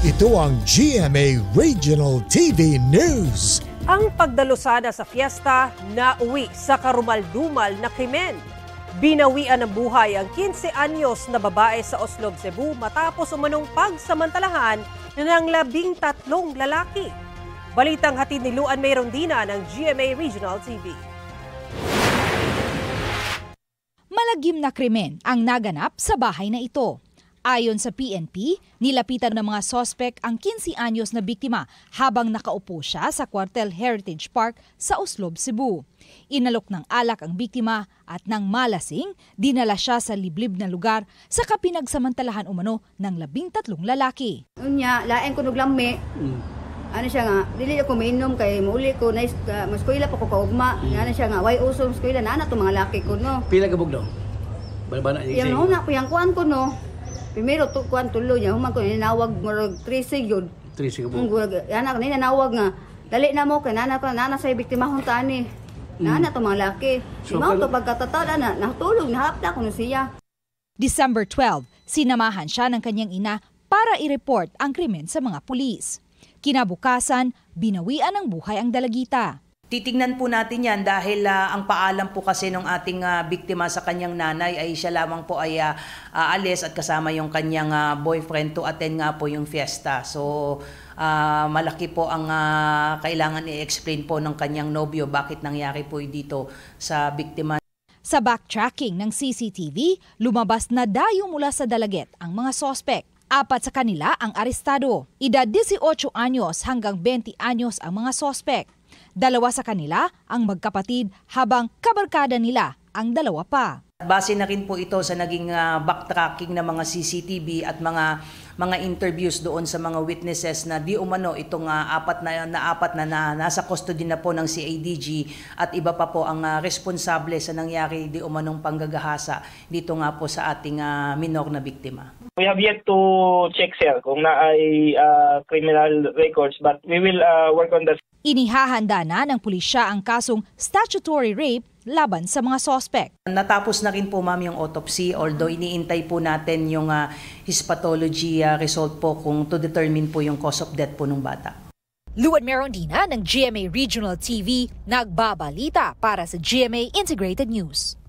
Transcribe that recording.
Ito ang GMA Regional TV News. Ang pagdalusada sa fiesta, nauwi sa karumal-dumal na krimen. Binawian ng buhay ang 15 anyos na babae sa Oslob, Cebu matapos umanong pagsamantalahan ng 13 lalaki. Balitang hatid ni Luan May Rondina ng GMA Regional TV. Malagim na krimen ang naganap sa bahay na ito. Ayon sa PNP, nilapitan ng mga sospek ang 15 anyos na biktima habang nakaupo siya sa Cuartel Heritage Park sa Oslob, Cebu. Inalok ng alak ang biktima at nang malasing, dinala siya sa liblib na lugar sa kapinagsamantalahan umano ng 13 lalaki. Unya, laeng ko nuglami. Ano siya nga, dili ako mainom kay mauli ko, maskuila pa ko kaugma. Ano siya nga, way uso maskuila na to mga laki ko no. Pila ka bugdo? Balbana niya. Yang una po yang kuan ko no. Primero to kuan tulo niya, human ko ninawag murag 13 gyud. 13 ka po. Ana ko ninawag nga. Dali na mo kay nana sa biktima hon tani. Nana to mga laki. So, mao to pagkatatada na natulog nahapla ko no siya. December 12, sinamahan siya ng kanyang ina para i-report ang krimen sa mga pulis. Kinabukasan, binawian ng buhay ang dalagita. Titingnan po natin yan dahil ang paalam po kasi ng ating biktima sa kanyang nanay ay siya lamang po ay aalis at kasama yung kanyang boyfriend to attend nga po yung fiesta. So malaki po ang kailangan i-explain po ng kanyang nobyo bakit nangyari po dito sa biktima. Sa backtracking ng CCTV, lumabas na dayo mula sa Dalaget ang mga sospek. 4 sa kanila ang arestado. Edad 18 anyos hanggang 20 anyos ang mga sospek. 2 sa kanila ang magkapatid habang kabarkada nila ang 2 pa. Base na rin po ito sa naging backtracking ng mga CCTV at mga interviews doon sa mga witnesses na di umano itong apat na nasa custody na po ng CIDG at iba pa po ang responsable sa nangyari di umanong panggagahasa dito nga po sa ating minor na biktima. We have yet to check sir kung na ay criminal records but we will work on that. Inihahanda na ng pulisya ang kasong statutory rape laban sa mga sospek. Natapos na rin po ma'am yung autopsy although iniintay po natin yung histopathology result po kung to determine po yung cause of death po ng bata. Luan May Rondina ng GMA Regional TV nagbabalita para sa GMA Integrated News.